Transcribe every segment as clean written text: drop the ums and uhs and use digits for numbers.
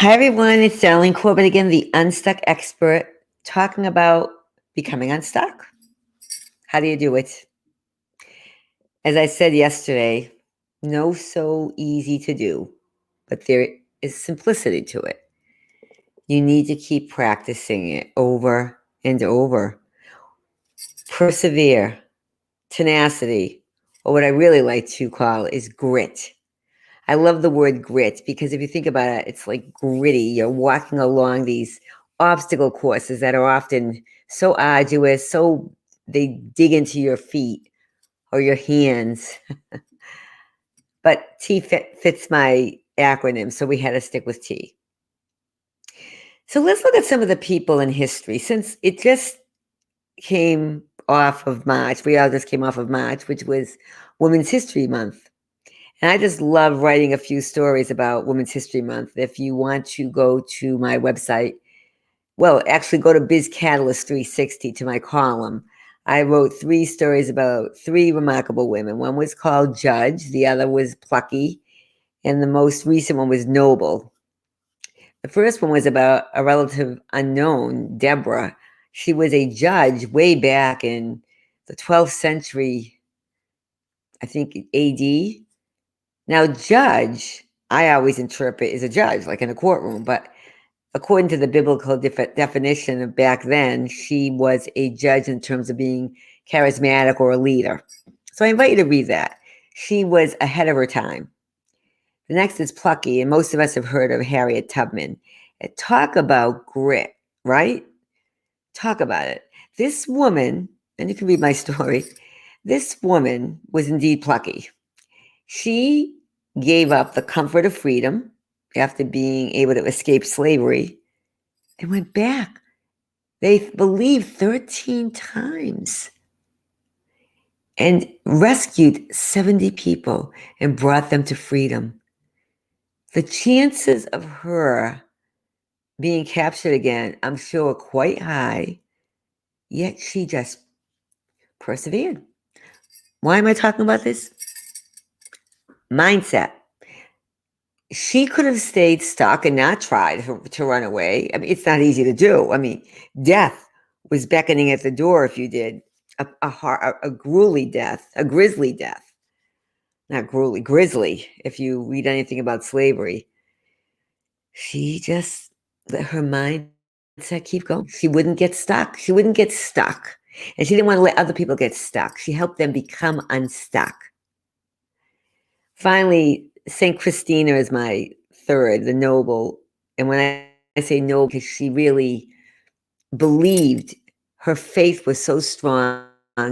Hi, everyone. It's Darlene Corbett again, the Unstuck expert, talking about becoming unstuck. How do you do it? As I said yesterday, no so easy to do, but there is simplicity to it. You need to keep practicing it over and over. Persevere, tenacity, or what I really like to call is grit. I love the word grit because if you think about it, it's like gritty. You're walking along these obstacle courses that are often so arduous, so they dig into your feet or your hands. But T fits my acronym, so we had to stick with T. So let's look at some of the people in history. Since it just came off of March, we all just came off of March, which was Women's History Month. And I just love writing a few stories about Women's History Month. If you want to go to my website, well, actually go to Biz Catalyst 360 to my column. I wrote 3 stories about 3 remarkable women. One was called Judge, the other was Plucky, and the most recent one was Noble. The first one was about a relative unknown, Deborah. She was a judge way back in the 12th century, I think AD. Now, judge, I always interpret as a judge, like in a courtroom, but according to the biblical definition of back then, she was a judge in terms of being charismatic or a leader. So I invite you to read that. She was ahead of her time. The next is Plucky, and most of us have heard of Harriet Tubman. And talk about grit, right? Talk about it. This woman, and you can read my story, this woman was indeed plucky. She gave up the comfort of freedom after being able to escape slavery and went back. They believe 13 times and rescued 70 people and brought them to freedom. The chances of her being captured again, I'm sure, are quite high, yet she just persevered. Why am I talking about this? Mindset. She could have stayed stuck and not tried to run away. I mean, it's not easy to do. I mean, death was beckoning at the door if you did a grueling death, a grisly death. Not grueling, grisly, if you read anything about slavery. She just let her mindset keep going. She wouldn't get stuck. She wouldn't get stuck. And she didn't want to let other people get stuck. She helped them become unstuck. Finally, St. Christina is my third, the noble. And when I say noble, because she really believed, her faith was so strong,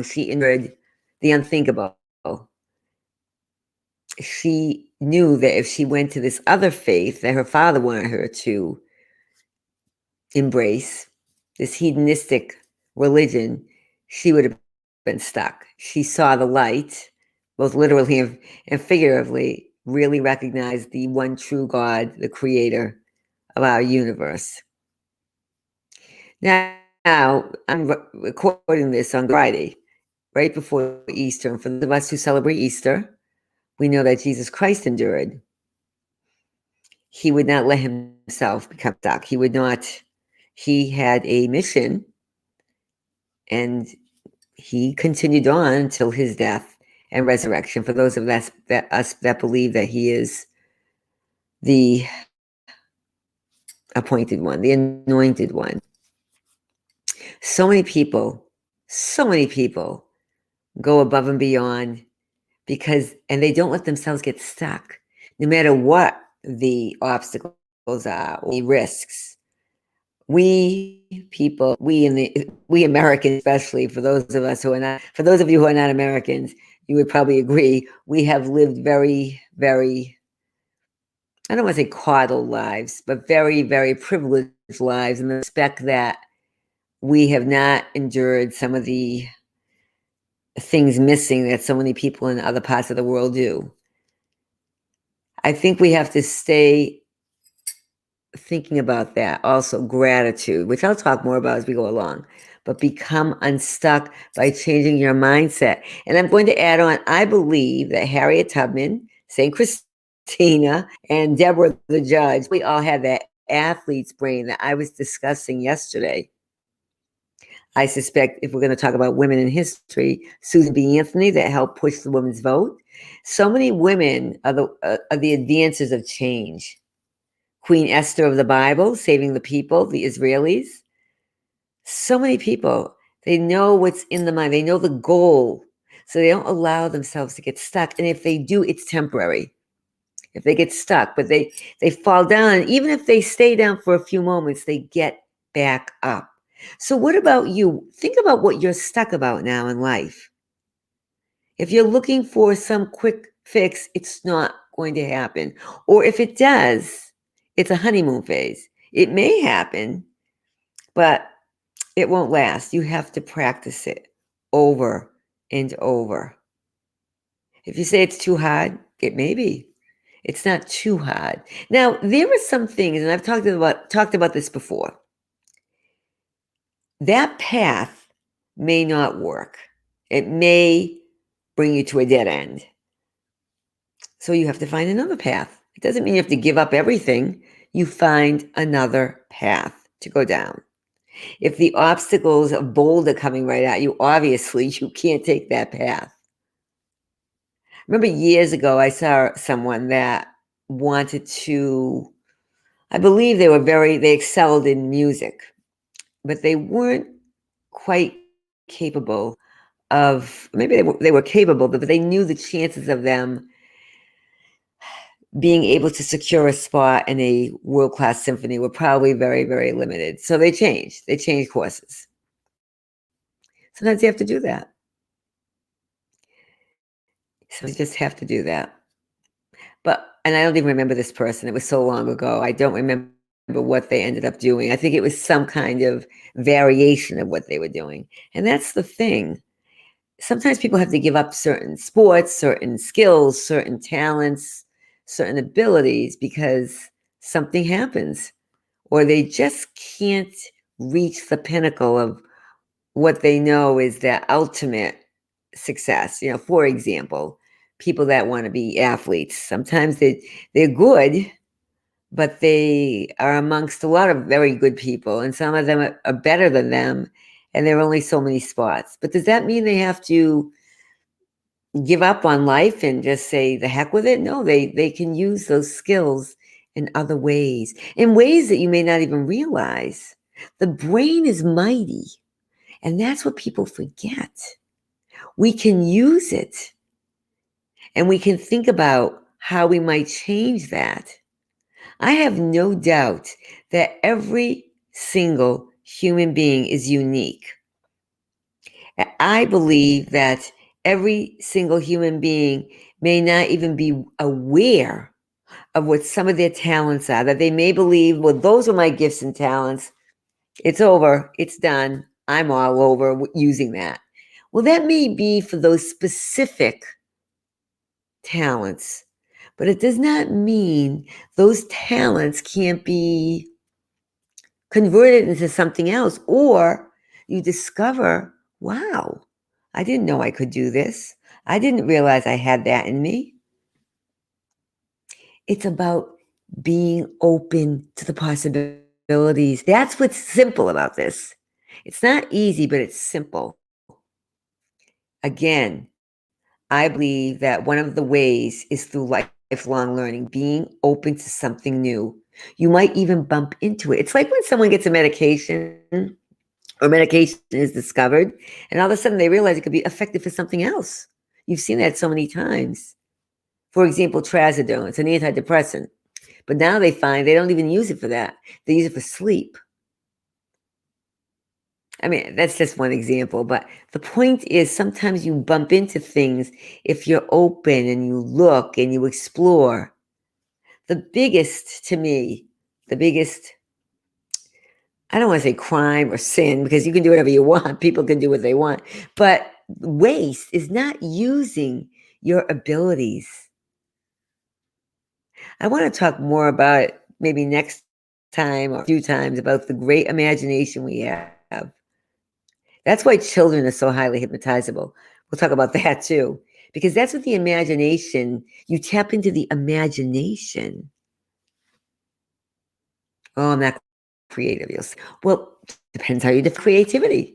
she endured the unthinkable. She knew that if she went to this other faith that her father wanted her to embrace, this hedonistic religion, she would have been stuck. She saw the light, both literally and figuratively, really recognized the one true God, the creator of our universe. Now, I'm recording this on Friday, right before Easter. And for those of us who celebrate Easter, we know that Jesus Christ endured. He would not let himself become stuck. He had a mission, and he continued on until his death and resurrection. For those of us that believe that he is the appointed one, the anointed one. So many people go above and beyond and they don't let themselves get stuck, no matter what the obstacles are or the risks. We Americans, especially for those of you who are not Americans, you would probably agree, we have lived very, very, I don't want to say coddled lives, but very, very privileged lives in the respect that we have not endured some of the things missing that so many people in other parts of the world do. I think we have to stay thinking about that. Also, gratitude, which I'll talk more about as we go along, but become unstuck by changing your mindset. And I'm going to add on, I believe that Harriet Tubman, St. Christina, and Deborah the judge, we all had that athlete's brain that I was discussing yesterday. I suspect if we're going to talk about women in history, Susan B. Anthony that helped push the women's vote. So many women are the advancers of change. Queen Esther of the Bible, saving the people, the Israelis. So many people, they know what's in the mind. They know the goal. So they don't allow themselves to get stuck. And if they do, it's temporary. If they get stuck, but they fall down. And even if they stay down for a few moments, they get back up. So what about you? Think about what you're stuck about now in life. If you're looking for some quick fix, it's not going to happen. Or if it does, it's a honeymoon phase. It may happen, but it won't last. You have to practice it over and over. If you say it's too hard, it may be. It's not too hard. Now, there are some things, and I've talked about this before. That path may not work. It may bring you to a dead end. So you have to find another path. It doesn't mean you have to give up everything. You find another path to go down. If the obstacles of boulder coming right at you, obviously you can't take that path. Remember years ago, I saw someone that wanted to, I believe they excelled in music, but they weren't quite capable of, maybe they were capable, but they knew the chances of them being able to secure a spot in a world-class symphony were probably very, very limited. So they changed courses. Sometimes you have to do that. So you just have to do that. And I don't even remember this person. It was so long ago. I don't remember what they ended up doing. I think it was some kind of variation of what they were doing. And that's the thing. Sometimes people have to give up certain sports, certain skills, certain talents, certain abilities because something happens, or they just can't reach the pinnacle of what they know is their ultimate success. For example, people that want to be athletes, sometimes they're good, but they are amongst a lot of very good people, and some of them are better than them, and there are only so many spots. But does that mean they have to give up on life and just say the heck with it? No, they can use those skills in other ways, in ways that you may not even realize. The brain is mighty, and that's what people forget. We can use it, and we can think about how we might change that. I have no doubt that every single human being is unique. I believe that every single human being may not even be aware of what some of their talents are, that they may believe, well, those are my gifts and talents. It's over. It's done. I'm all over using that. Well, that may be for those specific talents, but it does not mean those talents can't be converted into something else, or you discover, wow, I didn't know I could do this. I didn't realize I had that in me. It's about being open to the possibilities. That's what's simple about this. It's not easy, but it's simple. Again, I believe that one of the ways is through lifelong learning, being open to something new. You might even bump into it. It's like when someone gets a medication or medication is discovered, and all of a sudden they realize it could be effective for something else. You've seen that so many times. For example, trazodone, it's an antidepressant. But now they find they don't even use it for that. They use it for sleep. I mean, that's just one example, but the point is sometimes you bump into things if you're open and you look and you explore. The biggest, to me, I don't want to say crime or sin, because you can do whatever you want. People can do what they want. But waste is not using your abilities. I want to talk more about it maybe next time or a few times about the great imagination we have. That's why children are so highly hypnotizable. We'll talk about that too, because that's what the imagination, you tap into the imagination Oh, I'm not creative. You'll say, well, depends how you define creativity.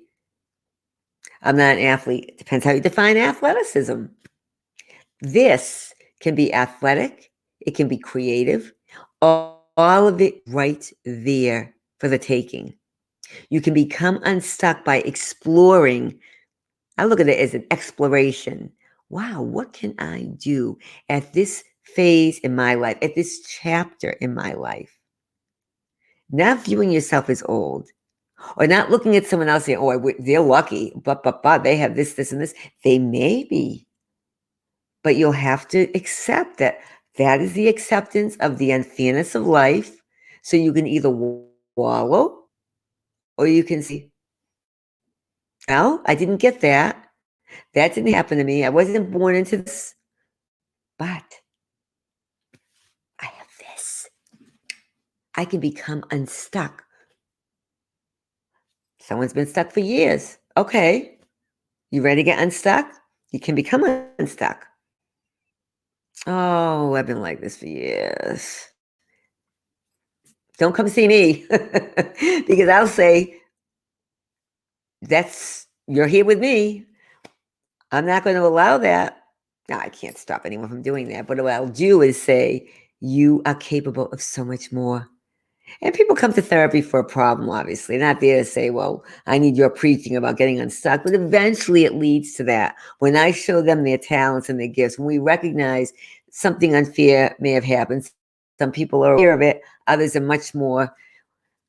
I'm not an athlete. Depends how you define athleticism. This can be athletic, it can be creative, all of it right there for the taking. You can become unstuck by exploring. I look at it as an exploration. Wow, what can I do at this phase in my life, at this chapter in my life? Not viewing yourself as old or not looking at someone else saying, oh, they're lucky, but they have this, this, and this. They may be, but you'll have to accept that that is the acceptance of the unfairness of life. So you can either wallow or you can say, well, I didn't get that. That didn't happen to me. I wasn't born into this, but I have this. I can become unstuck. Someone's been stuck for years. Okay. You ready to get unstuck? You can become unstuck. Oh, I've been like this for years. Don't come see me because I'll say, you're here with me. I'm not going to allow that. No, I can't stop anyone from doing that. But what I'll do is say, you are capable of so much more. And people come to therapy for a problem, obviously. They're not there to say, well, I need your preaching about getting unstuck. But eventually it leads to that. When I show them their talents and their gifts, when we recognize something unfair may have happened, some people are aware of it, others are much more,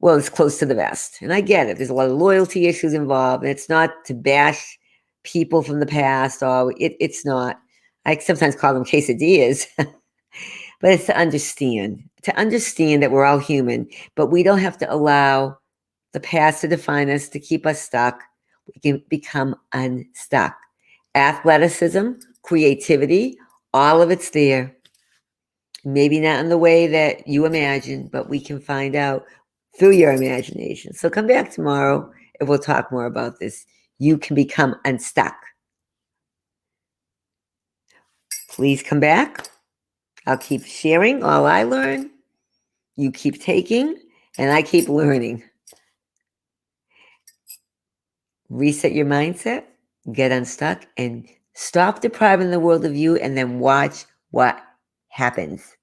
well, it's close to the vest. And I get it. There's a lot of loyalty issues involved. And it's not to bash people from the past, or it's not. I sometimes call them quesadillas. But it's to understand that we're all human, but we don't have to allow the past to define us, to keep us stuck. We can become unstuck. Athleticism, creativity, all of it's there. Maybe not in the way that you imagine, but we can find out through your imagination. So come back tomorrow and we'll talk more about this. You can become unstuck. Please come back. I'll keep sharing all I learn. You keep taking, and I keep learning. Reset your mindset, get unstuck, and stop depriving the world of you, and then watch what happens.